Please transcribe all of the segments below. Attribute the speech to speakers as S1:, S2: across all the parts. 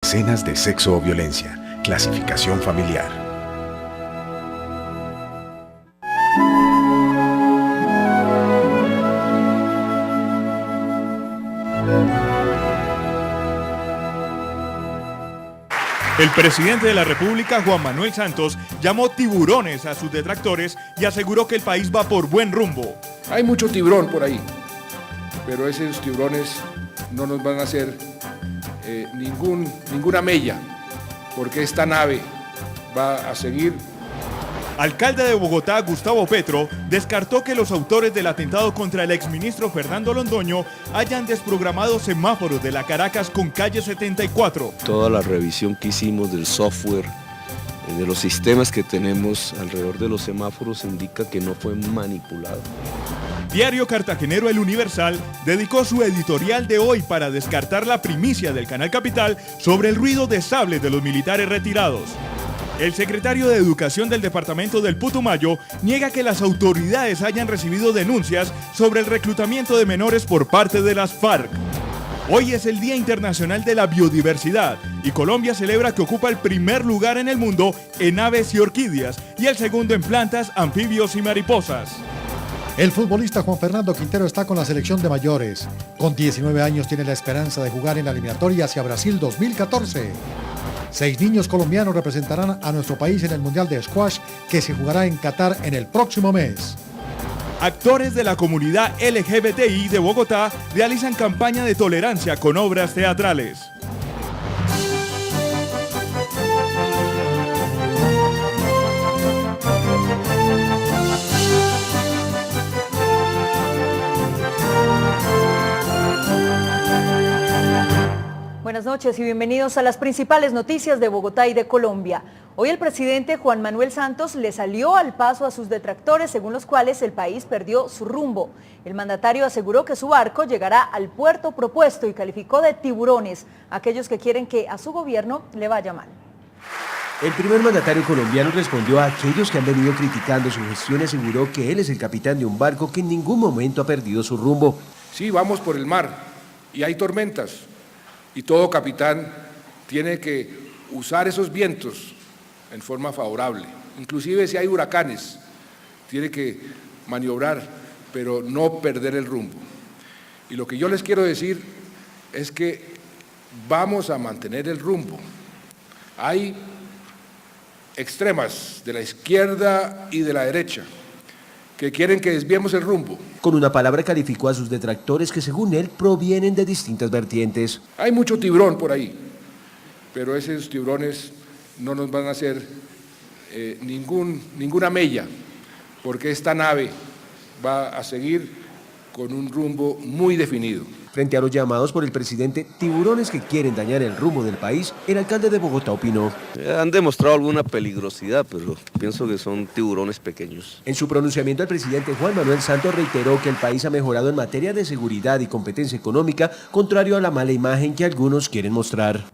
S1: escenas de sexo o violencia. Clasificación familiar.
S2: El presidente de la República, Juan Manuel Santos, llamó tiburones a sus detractores y aseguró que el país va por buen rumbo.
S3: Hay mucho tiburón por ahí, pero esos tiburones no nos van a hacer ninguna mella, porque esta nave va a seguir.
S2: Alcalde de Bogotá, Gustavo Petro, descartó que los autores del atentado contra el exministro Fernando Londoño hayan desprogramado semáforos de la Caracas con calle 74.
S4: Toda la revisión que hicimos del software, de los sistemas que tenemos alrededor de los semáforos, indica que no fue manipulado.
S2: Diario cartagenero El Universal dedicó su editorial de hoy para descartar la primicia del Canal Capital sobre el ruido de sables de los militares retirados. El secretario de Educación del departamento del Putumayo niega que las autoridades hayan recibido denuncias sobre el reclutamiento de menores por parte de las FARC. Hoy es el Día Internacional de la Biodiversidad y Colombia celebra que ocupa el primer lugar en el mundo en aves y orquídeas y el segundo en plantas, anfibios y mariposas.
S5: El futbolista Juan Fernando Quintero está con la selección de mayores. Con 19 años tiene la esperanza de jugar en la eliminatoria hacia Brasil 2014. 6 niños colombianos representarán a nuestro país en el Mundial de Squash que se jugará en Qatar en el próximo mes.
S2: Actores de la comunidad LGBTI de Bogotá realizan campaña de tolerancia con obras teatrales.
S6: Buenas noches y bienvenidos a las principales noticias de Bogotá y de Colombia. Hoy el presidente Juan Manuel Santos le salió al paso a sus detractores, según los cuales el país perdió su rumbo. El mandatario aseguró que su barco llegará al puerto propuesto y calificó de tiburones a aquellos que quieren que a su gobierno le vaya mal.
S7: El primer mandatario colombiano respondió a aquellos que han venido criticando su gestión y aseguró que él es el capitán de un barco que en ningún momento ha perdido su rumbo.
S3: Sí, vamos por el mar y hay tormentas. Y todo capitán tiene que usar esos vientos en forma favorable. Inclusive si hay huracanes, tiene que maniobrar, pero no perder el rumbo. Y lo que yo les quiero decir es que vamos a mantener el rumbo. Hay extremas de la izquierda y de la derecha que quieren que desviemos el rumbo.
S7: Con una palabra calificó a sus detractores que según él provienen de distintas vertientes.
S3: Hay mucho tiburón por ahí, pero esos tiburones no nos van a hacer ninguna mella, porque esta nave va a seguir con un rumbo muy definido.
S7: Frente a los llamados por el presidente tiburones que quieren dañar el rumbo del país, el alcalde de Bogotá opinó.
S4: Han demostrado alguna peligrosidad, pero pienso que son tiburones pequeños.
S7: En su pronunciamiento, el presidente Juan Manuel Santos reiteró que el país ha mejorado en materia de seguridad y competencia económica, contrario a la mala imagen que algunos quieren mostrar.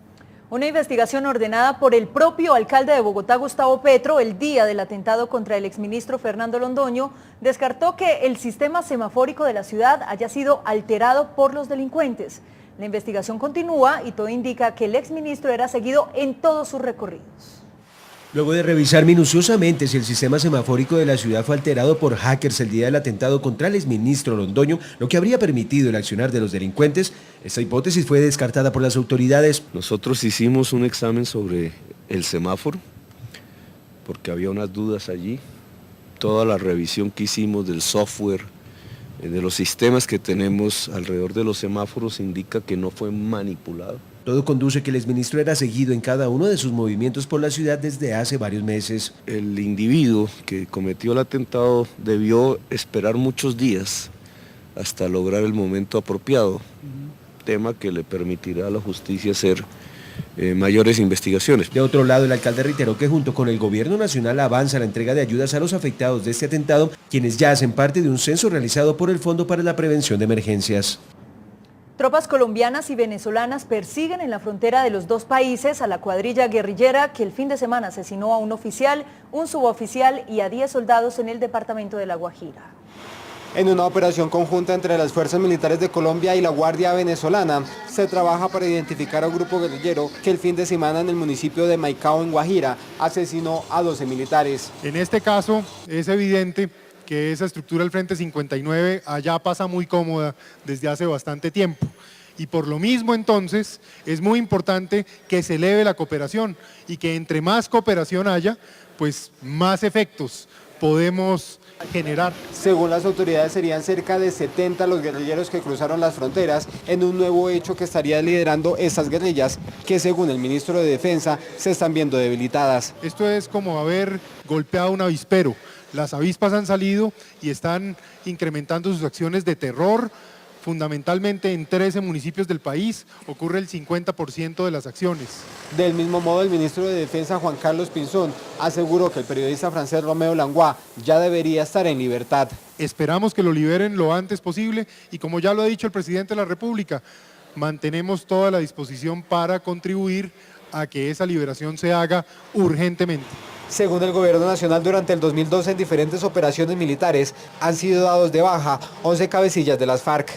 S6: Una investigación ordenada por el propio alcalde de Bogotá, Gustavo Petro, el día del atentado contra el exministro Fernando Londoño, descartó que el sistema semafórico de la ciudad haya sido alterado por los delincuentes. La investigación continúa y todo indica que el exministro era seguido en todos sus recorridos.
S7: Luego de revisar minuciosamente si el sistema semafórico de la ciudad fue alterado por hackers el día del atentado contra el exministro Londoño, lo que habría permitido el accionar de los delincuentes, esta hipótesis fue descartada por las autoridades.
S4: Nosotros hicimos un examen sobre el semáforo, porque había unas dudas allí. Toda la revisión que hicimos del software, de los sistemas que tenemos alrededor de los semáforos, indica que no fue manipulado.
S7: Todo conduce que el exministro era seguido en cada uno de sus movimientos por la ciudad desde hace varios meses.
S4: El individuo que cometió el atentado debió esperar muchos días hasta lograr el momento apropiado, tema que le permitirá a la justicia hacer mayores investigaciones.
S7: De otro lado, el alcalde reiteró que junto con el gobierno nacional avanza la entrega de ayudas a los afectados de este atentado, quienes ya hacen parte de un censo realizado por el Fondo para la Prevención de Emergencias.
S6: Tropas colombianas y venezolanas persiguen en la frontera de los dos países a la cuadrilla guerrillera que el fin de semana asesinó a un oficial, un suboficial y a 10 soldados en el departamento de La Guajira.
S8: En una operación conjunta entre las Fuerzas Militares de Colombia y la Guardia Venezolana, se trabaja para identificar a un grupo guerrillero que el fin de semana en el municipio de Maicao, en Guajira, asesinó a 12 militares.
S9: En este caso es evidente que esa estructura del Frente 59 allá pasa muy cómoda desde hace bastante tiempo. Y por lo mismo entonces es muy importante que se eleve la cooperación y que entre más cooperación haya, pues más efectos podemos generar.
S8: Según las autoridades serían cerca de 70 los guerrilleros que cruzaron las fronteras en un nuevo hecho que estaría liderando esas guerrillas que según el ministro de Defensa se están viendo debilitadas.
S9: Esto es como haber golpeado un avispero. Las avispas han salido y están incrementando sus acciones de terror. Fundamentalmente en 13 municipios del país ocurre el 50% de las acciones.
S8: Del mismo modo, el ministro de Defensa, Juan Carlos Pinzón, aseguró que el periodista francés Romeo Langlois ya debería estar en libertad.
S9: Esperamos que lo liberen lo antes posible y, como ya lo ha dicho el presidente de la República, mantenemos toda la disposición para contribuir a que esa liberación se haga urgentemente.
S8: Según el gobierno nacional, durante el 2012 en diferentes operaciones militares han sido dados de baja 11 cabecillas de las FARC.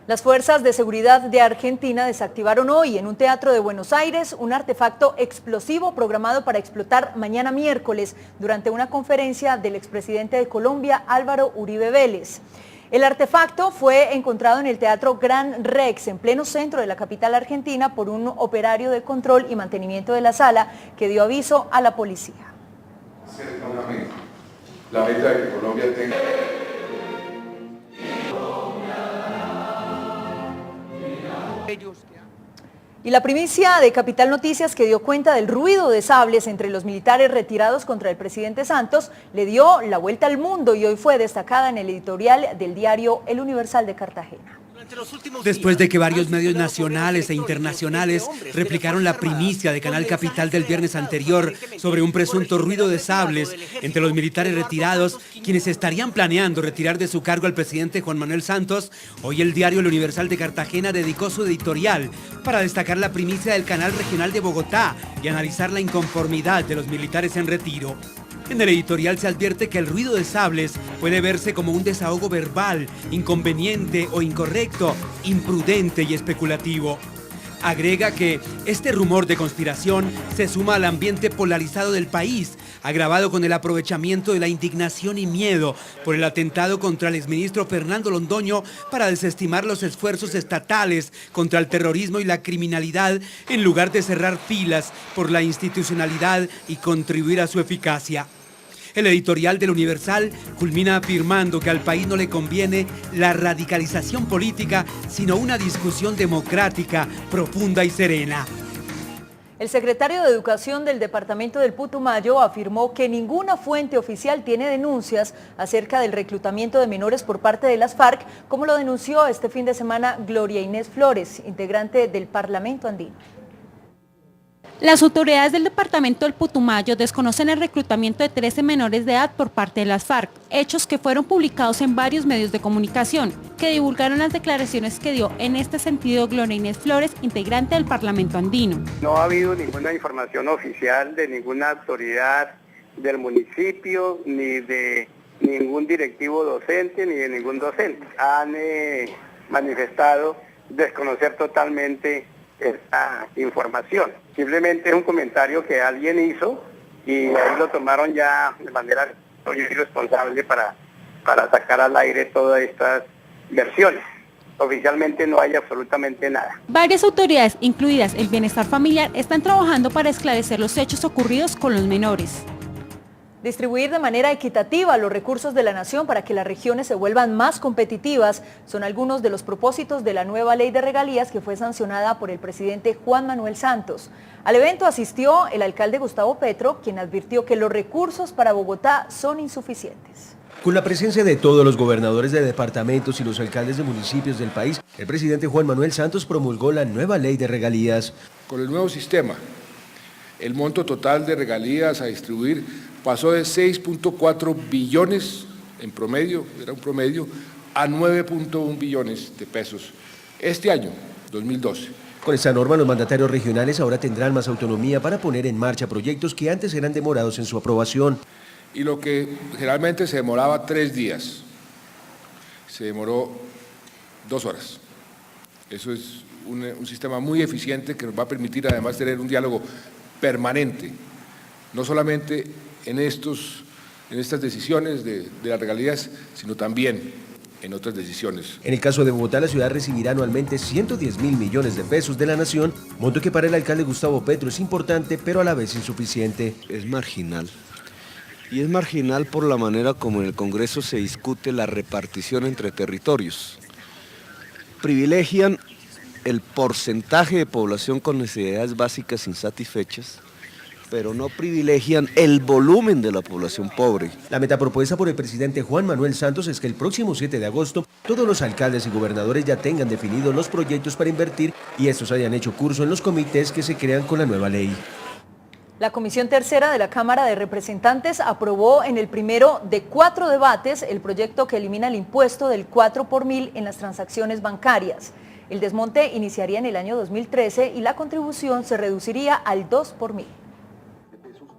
S6: Las fuerzas de seguridad de Argentina desactivaron hoy en un teatro de Buenos Aires un artefacto explosivo programado para explotar mañana miércoles durante una conferencia del expresidente de Colombia, Álvaro Uribe Vélez. El artefacto fue encontrado en el Teatro Gran Rex, en pleno centro de la capital argentina, por un operario de control y mantenimiento de la sala que dio aviso a la policía.
S3: La meta de que Colombia tenga...
S6: Y la primicia de Capital Noticias, que dio cuenta del ruido de sables entre los militares retirados contra el presidente Santos, le dio la vuelta al mundo y hoy fue destacada en el editorial del diario El Universal de Cartagena.
S10: Después de que varios medios nacionales e internacionales replicaron la primicia de Canal Capital del viernes anterior sobre un presunto ruido de sables entre los militares retirados, quienes estarían planeando retirar de su cargo al presidente Juan Manuel Santos, hoy el diario El Universal de Cartagena dedicó su editorial para destacar la primicia del canal regional de Bogotá y analizar la inconformidad de los militares en retiro. En el editorial se advierte que el ruido de sables puede verse como un desahogo verbal, inconveniente o incorrecto, imprudente y especulativo. Agrega que este rumor de conspiración se suma al ambiente polarizado del país, agravado con el aprovechamiento de la indignación y miedo por el atentado contra el exministro Fernando Londoño para desestimar los esfuerzos estatales contra el terrorismo y la criminalidad en lugar de cerrar filas por la institucionalidad y contribuir a su eficacia. El editorial del Universal culmina afirmando que al país no le conviene la radicalización política, sino una discusión democrática, profunda y serena.
S6: El secretario de Educación del departamento del Putumayo afirmó que ninguna fuente oficial tiene denuncias acerca del reclutamiento de menores por parte de las FARC, como lo denunció este fin de semana Gloria Inés Flores, integrante del Parlamento Andino.
S11: Las autoridades del departamento del Putumayo desconocen el reclutamiento de 13 menores de edad por parte de las FARC, hechos que fueron publicados en varios medios de comunicación, que divulgaron las declaraciones que dio en este sentido Gloria Inés Flores, integrante del Parlamento Andino.
S12: No ha habido ninguna información oficial de ninguna autoridad del municipio, ni de ningún directivo docente, ni de ningún docente. Han manifestado desconocer totalmente esta información. Simplemente es un comentario que alguien hizo y ahí lo tomaron ya de manera irresponsable para sacar al aire todas estas versiones. Oficialmente no hay absolutamente nada.
S11: Varias autoridades, incluidas el Bienestar Familiar, están trabajando para esclarecer los hechos ocurridos con los menores.
S6: Distribuir de manera equitativa los recursos de la nación para que las regiones se vuelvan más competitivas son algunos de los propósitos de la nueva ley de regalías que fue sancionada por el presidente Juan Manuel Santos. Al evento asistió el alcalde Gustavo Petro, quien advirtió que los recursos para Bogotá son insuficientes.
S7: Con la presencia de todos los gobernadores de departamentos y los alcaldes de municipios del país, el presidente Juan Manuel Santos promulgó la nueva ley de regalías.
S3: Con el nuevo sistema, el monto total de regalías a distribuir pasó de 6.4 billones en promedio, era un promedio, a 9.1 billones de pesos este año, 2012.
S7: Con esta norma, los mandatarios regionales ahora tendrán más autonomía para poner en marcha proyectos que antes eran demorados en su aprobación.
S3: Y lo que generalmente se demoraba 3 días, se demoró 2 horas. Eso es un sistema muy eficiente que nos va a permitir además tener un diálogo permanente, no solamente en estas decisiones de las regalías, sino también en otras decisiones.
S7: En el caso de Bogotá, la ciudad recibirá anualmente 110.000 millones de pesos de la nación, monto que para el alcalde Gustavo Petro es importante, pero a la vez insuficiente.
S4: Es marginal. Y es marginal por la manera como en el Congreso se discute la repartición entre territorios. Privilegian el porcentaje de población con necesidades básicas insatisfechas, pero no privilegian el volumen de la población pobre.
S7: La meta propuesta por el presidente Juan Manuel Santos es que el próximo 7 de agosto todos los alcaldes y gobernadores ya tengan definidos los proyectos para invertir y estos hayan hecho curso en los comités que se crean con la nueva ley.
S6: La Comisión Tercera de la Cámara de Representantes aprobó en el primero de 4 debates el proyecto que elimina el impuesto del 4 por mil en las transacciones bancarias. El desmonte iniciaría en el año 2013 y la contribución se reduciría al 2 por mil.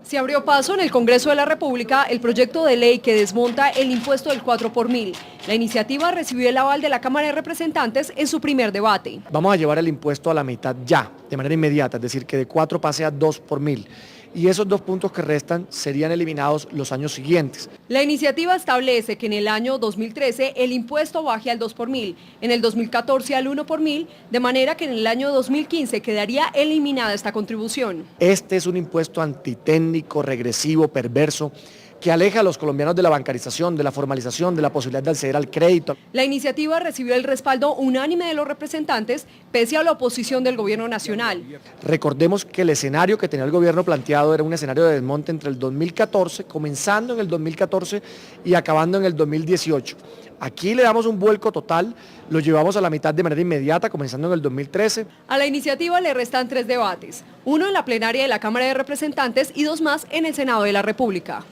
S13: Se abrió paso en el Congreso de la República el proyecto de ley que desmonta el impuesto del 4 por mil. La iniciativa recibió el aval de la Cámara de Representantes en su primer debate.
S14: Vamos a llevar el impuesto a la mitad ya, de manera inmediata, es decir, que de 4 pase a 2 por mil. Y esos 2 puntos que restan serían eliminados los años siguientes.
S13: La iniciativa establece que en el año 2013 el impuesto baje al 2 por mil, en el 2014 al 1 por mil, de manera que en el año 2015 quedaría eliminada esta contribución.
S14: Este es un impuesto antitécnico, regresivo, perverso, que aleja a los colombianos de la bancarización, de la formalización, de la posibilidad de acceder al crédito.
S13: La iniciativa recibió el respaldo unánime de los representantes, pese a la oposición del gobierno nacional.
S14: Recordemos que el escenario que tenía el gobierno planteado era un escenario de desmonte entre el 2014, comenzando en el 2014 y acabando en el 2018. Aquí le damos un vuelco total, lo llevamos a la mitad de manera inmediata, comenzando en el 2013.
S13: A la iniciativa le restan 3 debates, uno en la plenaria de la Cámara de Representantes y 2 más en el Senado de la República.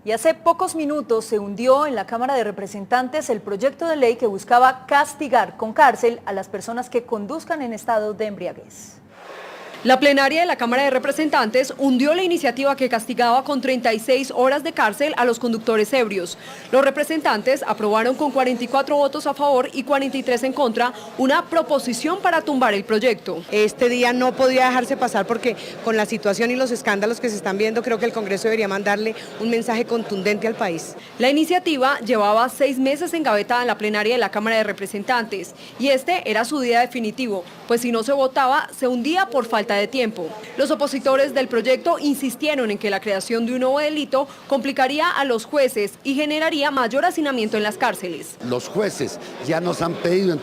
S6: Y hace pocos minutos se hundió en la Cámara de Representantes el proyecto de ley que buscaba castigar con cárcel a las personas que conduzcan en estado de embriaguez.
S13: La plenaria de la Cámara de Representantes hundió la iniciativa que castigaba con 36 horas de cárcel a los conductores ebrios. Los representantes aprobaron con 44 votos a favor y 43 en contra una proposición para tumbar el proyecto.
S15: Este día no podía dejarse pasar porque con la situación y los escándalos que se están viendo, creo que el Congreso debería mandarle un mensaje contundente al país.
S13: La iniciativa llevaba 6 meses engavetada en la plenaria de la Cámara de Representantes y este era su día definitivo, pues si no se votaba, se hundía por falta de tiempo. Los opositores del proyecto insistieron en que la creación de un nuevo delito complicaría a los jueces y generaría mayor hacinamiento en las cárceles.
S16: Los jueces ya nos han pedido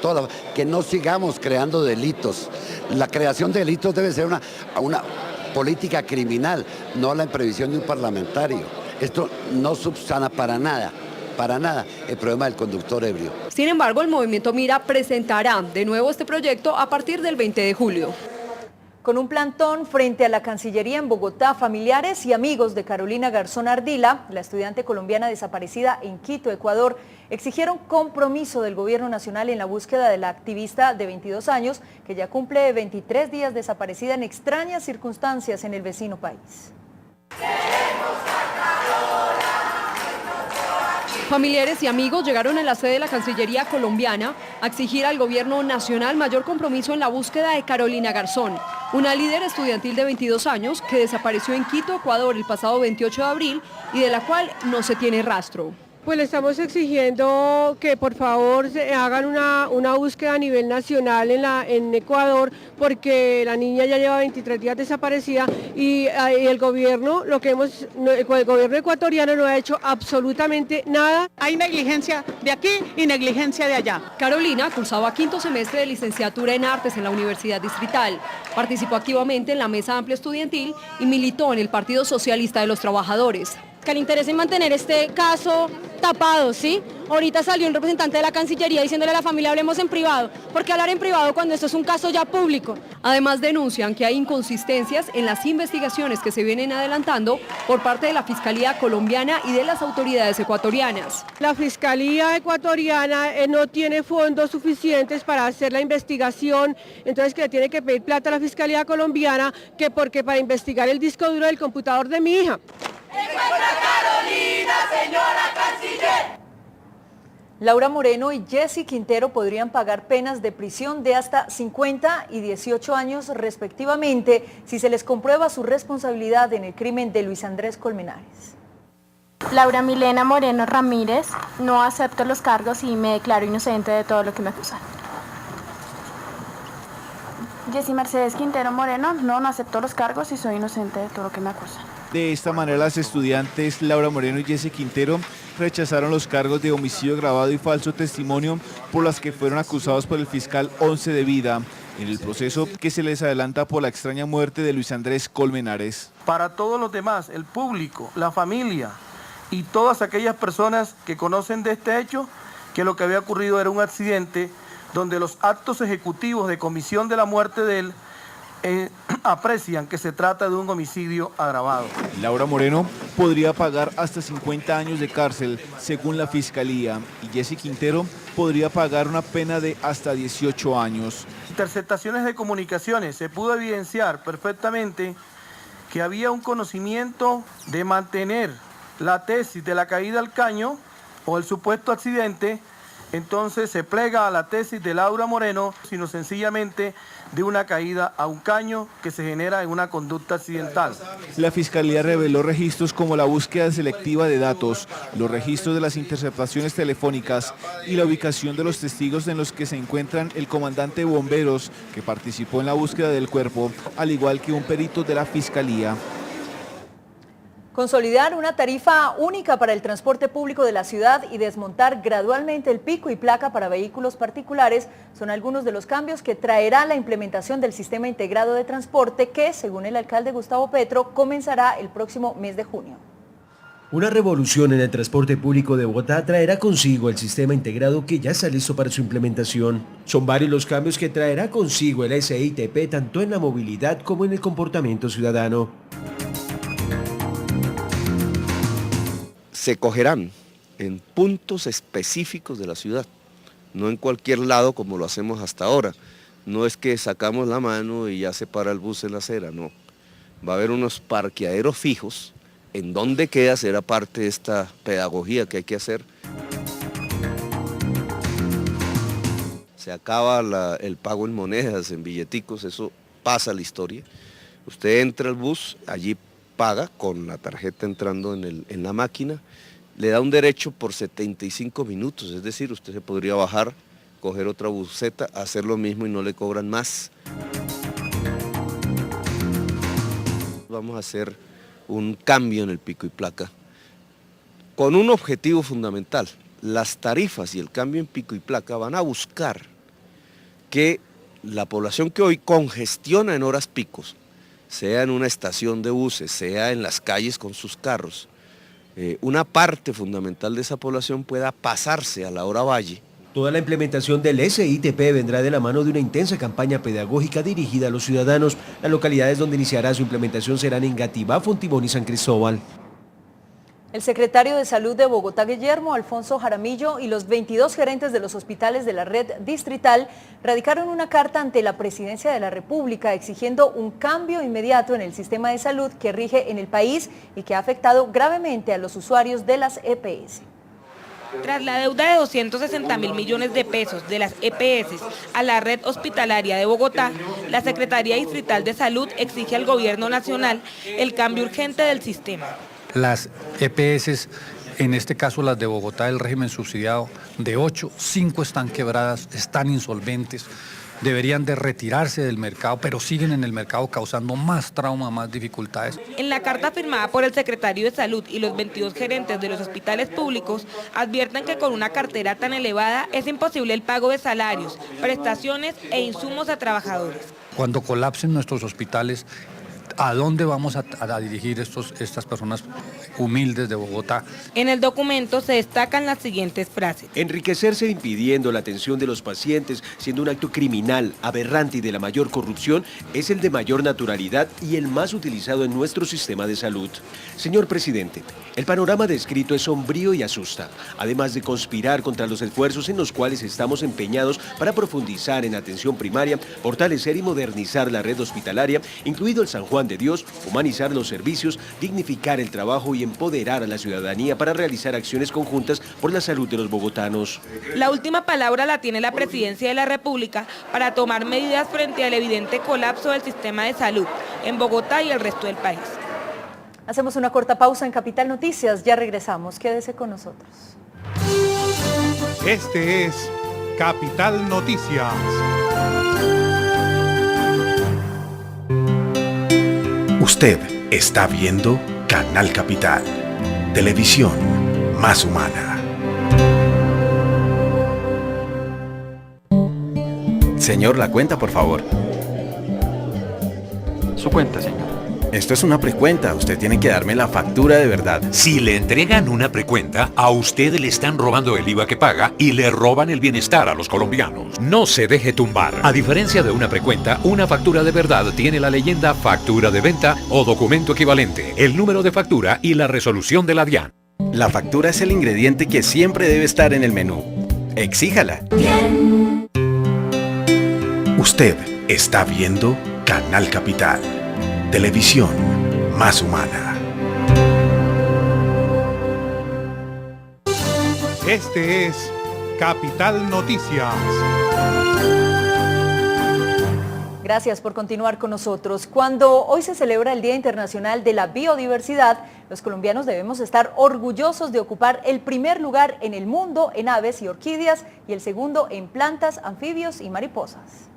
S16: que no sigamos creando delitos. La creación de delitos debe ser una política criminal, no la imprevisión de un parlamentario. Esto no subsana para nada el problema del conductor ebrio.
S13: Sin embargo, el Movimiento Mira presentará de nuevo este proyecto a partir del 20 de julio.
S6: Con un plantón frente a la Cancillería en Bogotá, familiares y amigos de Carolina Garzón Ardila, la estudiante colombiana desaparecida en Quito, Ecuador, exigieron compromiso del gobierno nacional en la búsqueda de la activista de 22 años, que ya cumple 23 días desaparecida en extrañas circunstancias en el vecino país.
S13: Familiares y amigos llegaron a la sede de la Cancillería colombiana a exigir al gobierno nacional mayor compromiso en la búsqueda de Carolina Garzón, una líder estudiantil de 22 años que desapareció en Quito, Ecuador, el pasado 28 de abril y de la cual no se tiene rastro.
S17: Pues le estamos exigiendo que por favor se hagan una búsqueda a nivel nacional en Ecuador, porque la niña ya lleva 23 días desaparecida y el gobierno, el gobierno ecuatoriano no ha hecho absolutamente nada.
S18: Hay negligencia de aquí y negligencia de allá.
S13: Carolina cursaba 5º semestre de licenciatura en Artes en la Universidad Distrital. Participó activamente en la Mesa Amplia Estudiantil y militó en el Partido Socialista de los Trabajadores.
S19: Que le interesa mantener este caso tapado, ¿sí? Ahorita salió un representante de la Cancillería diciéndole a la familia hablemos en privado. ¿Por qué hablar en privado cuando esto es un caso ya público?
S13: Además denuncian que hay inconsistencias en las investigaciones que se vienen adelantando por parte de la Fiscalía colombiana y de las autoridades ecuatorianas.
S17: La Fiscalía ecuatoriana no tiene fondos suficientes para hacer la investigación, entonces que le tiene que pedir plata a la Fiscalía colombiana, porque para investigar el disco duro del computador de mi hija.
S20: ¡Encuentra a Carolina, señora canciller!
S6: Laura Moreno y Jessy Quintero podrían pagar penas de prisión de hasta 50 y 18 años respectivamente si se les comprueba su responsabilidad en el crimen de Luis Andrés Colmenares.
S20: Laura Milena Moreno Ramírez, no acepto los cargos y me declaro inocente de todo lo que me acusan. Jessy Mercedes Quintero Moreno, no acepto los cargos y soy inocente de todo lo que me acusan.
S21: De esta manera, las estudiantes Laura Moreno y Jessy Quintero rechazaron los cargos de homicidio agravado y falso testimonio por las que fueron acusados por el fiscal Once de Vida en el proceso que se les adelanta por la extraña muerte de Luis Andrés Colmenares.
S22: Para todos los demás, el público, la familia y todas aquellas personas que conocen de este hecho, que lo que había ocurrido era un accidente donde los actos ejecutivos de comisión de la muerte de él aprecian que se trata de un homicidio agravado.
S21: Laura Moreno podría pagar hasta 50 años de cárcel según la Fiscalía y Jessy Quintero podría pagar una pena de hasta 18 años.
S22: Interceptaciones de comunicaciones, se pudo evidenciar perfectamente que había un conocimiento de mantener la tesis de la caída al caño o el supuesto accidente. Entonces se plega a la tesis de Laura Moreno, sino sencillamente de una caída a un caño que se genera en una conducta accidental.
S21: La Fiscalía reveló registros como la búsqueda selectiva de datos, los registros de las interceptaciones telefónicas y la ubicación de los testigos en los que se encuentran el comandante de bomberos que participó en la búsqueda del cuerpo, al igual que un perito de la Fiscalía.
S6: Consolidar una tarifa única para el transporte público de la ciudad y desmontar gradualmente el pico y placa para vehículos particulares son algunos de los cambios que traerá la implementación del sistema integrado de transporte que, según el alcalde Gustavo Petro, comenzará el próximo mes de junio.
S7: Una revolución en el transporte público de Bogotá traerá consigo el sistema integrado que ya está listo para su implementación. Son varios los cambios que traerá consigo el SITP tanto en la movilidad como en el comportamiento ciudadano.
S4: Se cogerán en puntos específicos de la ciudad, no en cualquier lado como lo hacemos hasta ahora. No es que sacamos la mano y ya se para el bus en la acera, no. Va a haber unos parqueaderos fijos, en donde queda será parte de esta pedagogía que hay que hacer. Se acaba el pago en monedas, en billeticos, eso pasa a la historia. Usted entra al bus, allí paga con la tarjeta entrando en la máquina, le da un derecho por 75 minutos, es decir, usted se podría bajar, coger otra buseta, hacer lo mismo y no le cobran más. Vamos a hacer un cambio en el pico y placa con un objetivo fundamental. Las tarifas y el cambio en pico y placa van a buscar que la población que hoy congestiona en horas picos, sea en una estación de buses, sea en las calles con sus carros, una parte fundamental de esa población pueda pasarse a la hora valle.
S7: Toda la implementación del SITP vendrá de la mano de una intensa campaña pedagógica dirigida a los ciudadanos. Las localidades donde iniciará su implementación serán Engativá, Fontibón y San Cristóbal.
S6: El secretario de Salud de Bogotá, Guillermo Alfonso Jaramillo, y los 22 gerentes de los hospitales de la red distrital radicaron una carta ante la Presidencia de la República exigiendo un cambio inmediato en el sistema de salud que rige en el país y que ha afectado gravemente a los usuarios de las EPS.
S23: Tras la deuda de 260.000 millones de pesos de las EPS a la red hospitalaria de Bogotá, la Secretaría Distrital de Salud exige al Gobierno Nacional el cambio urgente del sistema.
S24: Las EPS, en este caso las de Bogotá, el régimen subsidiado, de 8, 5 están quebradas, están insolventes, deberían de retirarse del mercado, pero siguen en el mercado causando más trauma, más dificultades.
S23: En la carta firmada por el secretario de Salud y los 22 gerentes de los hospitales públicos, advierten que con una cartera tan elevada es imposible el pago de salarios, prestaciones e insumos a trabajadores.
S24: Cuando colapsen nuestros hospitales, ¿a dónde vamos a dirigir estas personas humildes de Bogotá?
S23: En el documento se destacan las siguientes frases.
S7: Enriquecerse impidiendo la atención de los pacientes, siendo un acto criminal, aberrante y de la mayor corrupción, es el de mayor naturalidad y el más utilizado en nuestro sistema de salud. Señor presidente, el panorama descrito es sombrío y asusta, además de conspirar contra los esfuerzos en los cuales estamos empeñados para profundizar en atención primaria, fortalecer y modernizar la red hospitalaria, incluido el San Juan
S1: Juan de Dios, humanizar los servicios, dignificar el trabajo y empoderar a la ciudadanía para realizar acciones conjuntas por la salud de los bogotanos.
S23: La última palabra la tiene la Presidencia de la República para tomar medidas frente al evidente colapso del sistema de salud en Bogotá y el resto del país.
S6: Hacemos una corta pausa en Capital Noticias, ya regresamos, quédese con nosotros.
S2: Este es Capital Noticias.
S5: Usted está viendo Canal Capital, televisión más humana.
S9: Señor, la cuenta, por favor.
S25: Su cuenta, señor.
S9: Esto es una precuenta, usted tiene que darme la factura de verdad.
S26: Si le entregan una precuenta, a usted le están robando el IVA que paga y le roban el bienestar a los colombianos. No se deje tumbar. A diferencia de una precuenta, una factura de verdad tiene la leyenda factura de venta o documento equivalente, el número de factura y la resolución de la DIAN.
S9: La factura es el ingrediente que siempre debe estar en el menú. Exíjala.
S5: Usted está viendo Canal Capital, televisión más humana.
S2: Este es Capital Noticias.
S6: Gracias por continuar con nosotros. Cuando hoy se celebra el Día Internacional de la Biodiversidad, los colombianos debemos estar orgullosos de ocupar el primer lugar en el mundo en aves y orquídeas y el segundo en plantas, anfibios y mariposas.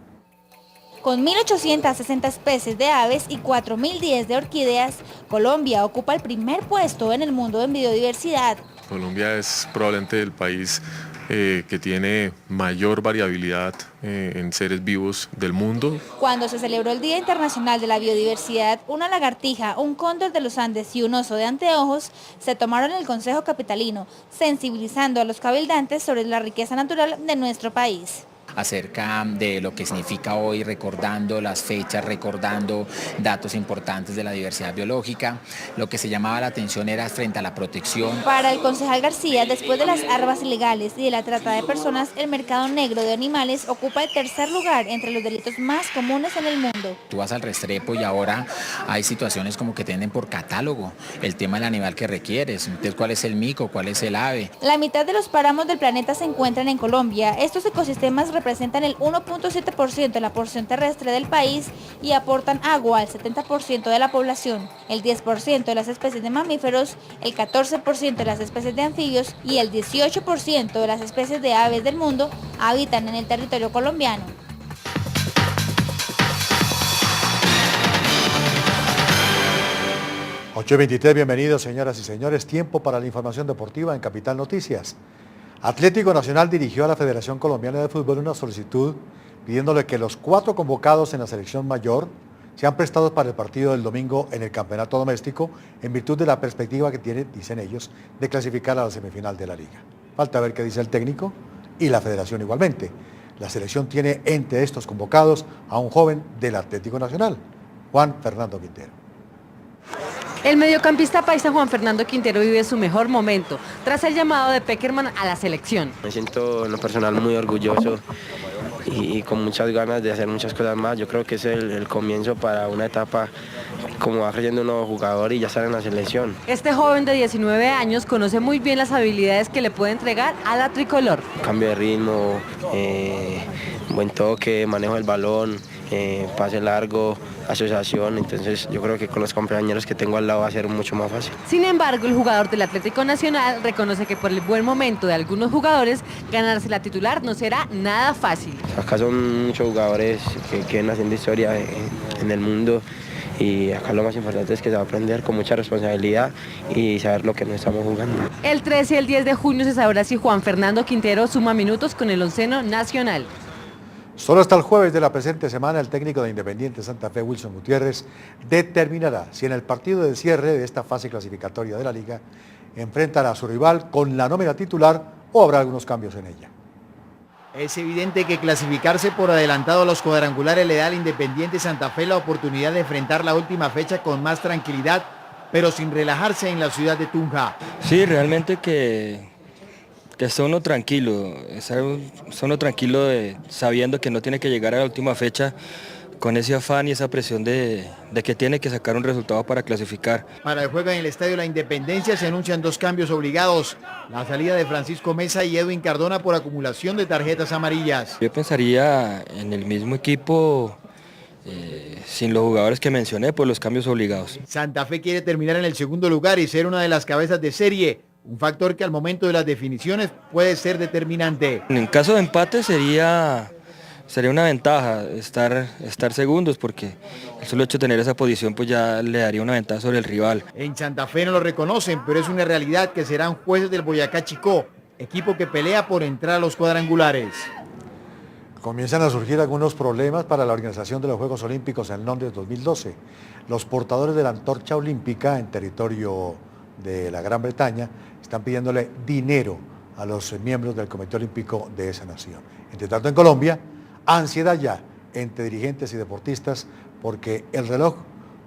S27: Con 1.860 especies de aves y 4.010 de orquídeas, Colombia ocupa el primer puesto en el mundo en biodiversidad.
S28: Colombia es probablemente el país que tiene mayor variabilidad en seres vivos del mundo.
S27: Cuando se celebró el Día Internacional de la Biodiversidad, una lagartija, un cóndor de los Andes y un oso de anteojos se tomaron el Consejo Capitalino, sensibilizando a los cabildantes sobre la riqueza natural de nuestro país.
S29: Acerca de lo que significa hoy, recordando las fechas, recordando datos importantes de la diversidad biológica. Lo que se llamaba la atención era frente a la protección.
S27: Para el concejal García, después de las armas ilegales y de la trata de personas, el mercado negro de animales ocupa el tercer lugar entre los delitos más comunes en el mundo.
S29: Tú vas al Restrepo y ahora hay situaciones como que tienen por catálogo el tema del animal que requieres. Entonces, ¿cuál es el mico? ¿Cuál es el ave?
S27: La mitad de los páramos del planeta se encuentran en Colombia. Estos ecosistemas representan el 1.7% de la porción terrestre del país y aportan agua al 70% de la población, el 10% de las especies de mamíferos, el 14% de las especies de anfibios y el 18% de las especies de aves del mundo habitan en el territorio colombiano.
S30: ...8:23, bienvenidos señoras y señores, tiempo para la información deportiva en Capital Noticias. Atlético Nacional dirigió a la Federación Colombiana de Fútbol una solicitud pidiéndole que los 4 convocados en la selección mayor sean prestados para el partido del domingo en el campeonato doméstico en virtud de la perspectiva que tiene, dicen ellos, de clasificar a la semifinal de la liga. Falta ver qué dice el técnico y la federación igualmente. La selección tiene entre estos convocados a un joven del Atlético Nacional, Juan Fernando Quintero.
S31: El mediocampista paisa Juan Fernando Quintero vive su mejor momento tras el llamado de Peckerman a la selección.
S32: Me siento en lo personal muy orgulloso y con muchas ganas de hacer muchas cosas más. Yo creo que es el comienzo para una etapa como va creyendo un nuevo jugador y ya estar en la selección.
S31: Este joven de 19 años conoce muy bien las habilidades que le puede entregar a la tricolor.
S32: Cambio de ritmo, buen toque, manejo del balón, pase largo, asociación, entonces yo creo que con los compañeros que tengo al lado va a ser mucho más fácil.
S31: Sin embargo, el jugador del Atlético Nacional reconoce que por el buen momento de algunos jugadores, ganarse la titular no será nada fácil.
S32: Acá son muchos jugadores que quieren haciendo historia en el mundo y acá lo más importante es que se va a aprender con mucha responsabilidad y saber lo que nos estamos jugando.
S31: El 13 y el 10 de junio se sabrá si Juan Fernando Quintero suma minutos con el onceno nacional.
S30: Solo hasta el jueves de la presente semana, el técnico de Independiente Santa Fe, Wilson Gutiérrez, determinará si en el partido de cierre de esta fase clasificatoria de la liga enfrentará a su rival con la nómina titular o habrá algunos cambios en ella.
S33: Es evidente que clasificarse por adelantado a los cuadrangulares le da al Independiente Santa Fe la oportunidad de enfrentar la última fecha con más tranquilidad, pero sin relajarse en la ciudad de Tunja.
S34: Sí, realmente que está uno tranquilo, sabiendo que no tiene que llegar a la última fecha con ese afán y esa presión de que tiene que sacar un resultado para clasificar.
S33: Para el juego en el Estadio La Independencia se anuncian 2 cambios obligados. La salida de Francisco Meza y Edwin Cardona por acumulación de tarjetas amarillas.
S34: Yo pensaría en el mismo equipo, sin los jugadores que mencioné, pues los cambios obligados.
S33: Santa Fe quiere terminar en el segundo lugar y ser una de las cabezas de serie. Un factor que al momento de las definiciones puede ser determinante.
S34: En caso de empate sería una ventaja estar segundos, porque el solo hecho de tener esa posición pues ya le daría una ventaja sobre el rival.
S33: En Santa Fe no lo reconocen, pero es una realidad que serán jueces del Boyacá Chicó, equipo que pelea por entrar a los cuadrangulares.
S30: Comienzan a surgir algunos problemas para la organización de los Juegos Olímpicos en Londres 2012. Los portadores de la antorcha olímpica en territorio de la Gran Bretaña están pidiéndole dinero a los miembros del Comité Olímpico de esa nación. Entre tanto, en Colombia, ansiedad ya entre dirigentes y deportistas porque el reloj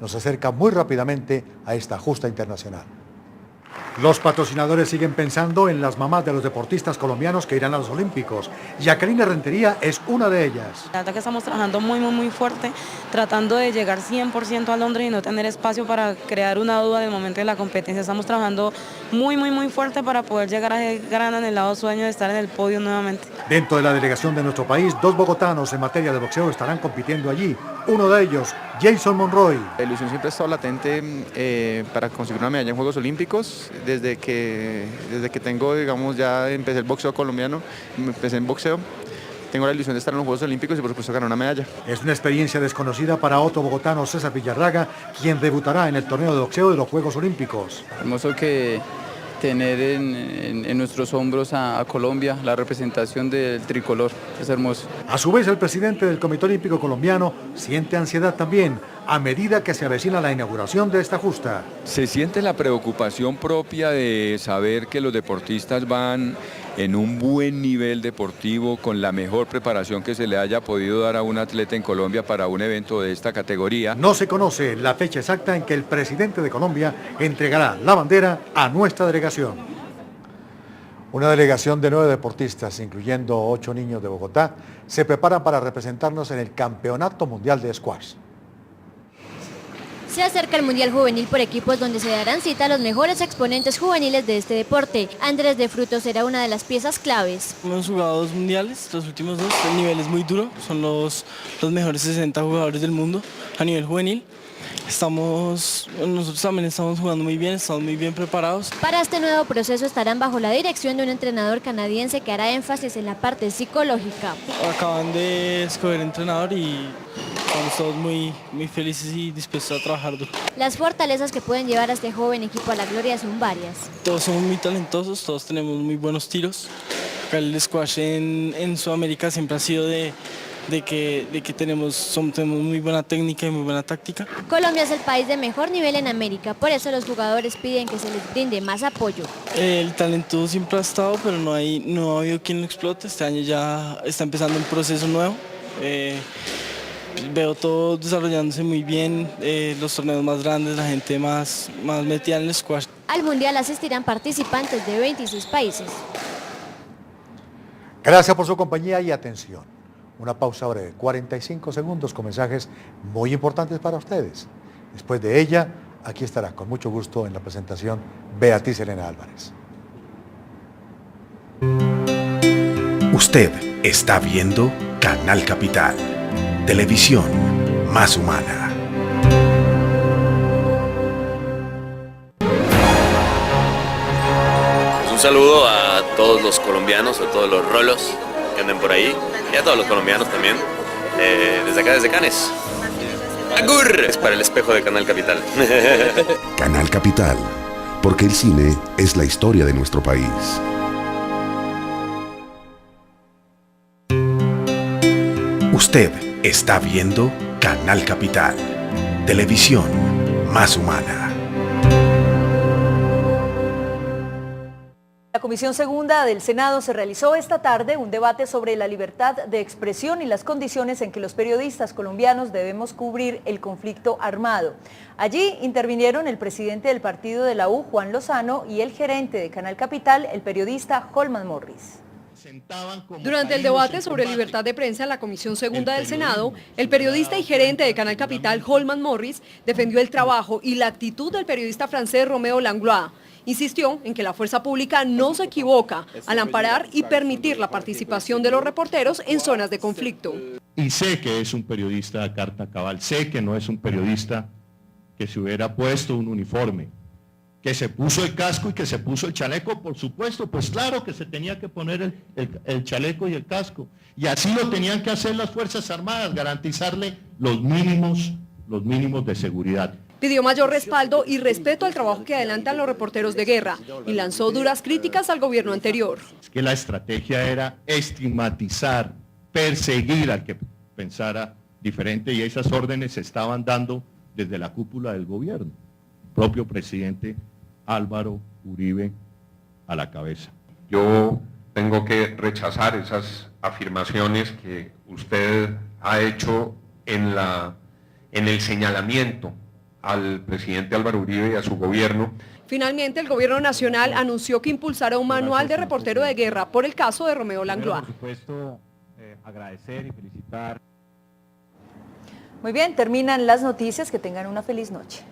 S30: nos acerca muy rápidamente a esta justa internacional. Los patrocinadores siguen pensando en las mamás de los deportistas colombianos que irán a los Olímpicos. Jacqueline Rentería es una de ellas.
S3: La verdad que estamos trabajando muy fuerte, tratando de llegar 100% a Londres y no tener espacio para crear una duda del momento de la competencia. Estamos trabajando muy fuerte para poder llegar a ese gran anhelado sueño de estar en el podio nuevamente.
S30: Dentro de la delegación de nuestro país, 2 bogotanos en materia de boxeo estarán compitiendo allí. Uno de ellos, Jason Monroy.
S8: La ilusión siempre ha estado latente para conseguir una medalla en Juegos Olímpicos. Desde que tengo, digamos, ya empecé el boxeo colombiano, empecé en boxeo, tengo la ilusión de estar en los Juegos Olímpicos y por supuesto ganar una medalla.
S30: Es una experiencia desconocida para otro bogotano, César Villarraga, quien debutará en el torneo de boxeo de los Juegos Olímpicos.
S10: Hermoso que tener en nuestros hombros a Colombia, la representación del tricolor, es hermoso.
S30: A su vez, el presidente del Comité Olímpico Colombiano siente ansiedad también a medida que se avecina la inauguración de esta justa.
S11: Se siente la preocupación propia de saber que los deportistas van en un buen nivel deportivo, con la mejor preparación que se le haya podido dar a un atleta en Colombia para un evento de esta categoría.
S30: No se conoce la fecha exacta en que el presidente de Colombia entregará la bandera a nuestra delegación. Una delegación de 9 deportistas, incluyendo 8 niños de Bogotá, se preparan para representarnos en el Campeonato Mundial de Squash.
S12: Se acerca el Mundial Juvenil por equipos donde se darán cita a los mejores exponentes juveniles de este deporte. Andrés de Frutos será una de las piezas claves.
S13: Hemos jugado 2 mundiales, los últimos 2, el nivel es muy duro, son los mejores 60 jugadores del mundo a nivel juvenil. Nosotros también estamos jugando muy bien, estamos muy bien preparados.
S12: Para este nuevo proceso estarán bajo la dirección de un entrenador canadiense que hará énfasis en la parte psicológica.
S13: Acaban de escoger entrenador y estamos todos muy felices y dispuestos a trabajar duro.
S12: Las fortalezas que pueden llevar a este joven equipo a la gloria son varias.
S13: Todos somos muy talentosos, todos tenemos muy buenos tiros. Acá el squash en Sudamérica siempre ha sido de que tenemos muy buena técnica y muy buena táctica.
S12: Colombia es el país de mejor nivel en América, por eso los jugadores piden que se les brinde más apoyo.
S13: El talento siempre ha estado, pero no ha habido quien lo explote. Este año ya está empezando un proceso nuevo. Veo todo desarrollándose muy bien, los torneos más grandes, la gente más metida en el squash.
S12: Al Mundial asistirán participantes de 26 países.
S30: Gracias por su compañía y atención. Una pausa breve, 45 segundos con mensajes muy importantes para ustedes. Después de ella, aquí estará con mucho gusto en la presentación Beatriz Elena Álvarez.
S5: Usted está viendo Canal Capital, televisión más humana.
S14: Un saludo a todos los colombianos, a todos los rolos que anden por ahí y a todos los colombianos también, desde acá, desde Cannes. ¡Agur! Es para el espejo de Canal Capital.
S5: Canal Capital, porque el cine es la historia de nuestro país. Usted está viendo Canal Capital, televisión más humana.
S6: La Comisión Segunda del Senado se realizó esta tarde un debate sobre la libertad de expresión y las condiciones en que los periodistas colombianos debemos cubrir el conflicto armado. Allí intervinieron el presidente del partido de la U, Juan Lozano, y el gerente de Canal Capital, el periodista Holman Morris.
S1: Durante el debate sobre libertad de prensa en la Comisión Segunda del Senado, el periodista y gerente de Canal Capital, Holman Morris, defendió el trabajo y la actitud del periodista francés Roméo Langlois. Insistió en que la fuerza pública no se equivoca al amparar y permitir la participación de los reporteros en zonas de conflicto.
S4: Y sé que es un periodista de carta cabal, sé que no es un periodista que se hubiera puesto un uniforme, que se puso el casco y que se puso el chaleco, por supuesto, pues claro que se tenía que poner el chaleco y el casco. Y así lo tenían que hacer las Fuerzas Armadas, garantizarle los mínimos de seguridad.
S1: Pidió mayor respaldo y respeto al trabajo que adelantan los reporteros de guerra y lanzó duras críticas al gobierno anterior.
S4: Es que la estrategia era estigmatizar, perseguir al que pensara diferente y esas órdenes se estaban dando desde la cúpula del gobierno. El propio presidente Álvaro Uribe a la cabeza.
S7: Yo tengo que rechazar esas afirmaciones que usted ha hecho en el señalamiento al presidente Álvaro Uribe y a su gobierno.
S1: Finalmente, el gobierno nacional anunció que impulsará un manual de reportero de guerra por el caso de Roméo Langlois.
S4: Por supuesto, agradecer y felicitar.
S6: Muy bien, terminan las noticias. Que tengan una feliz noche.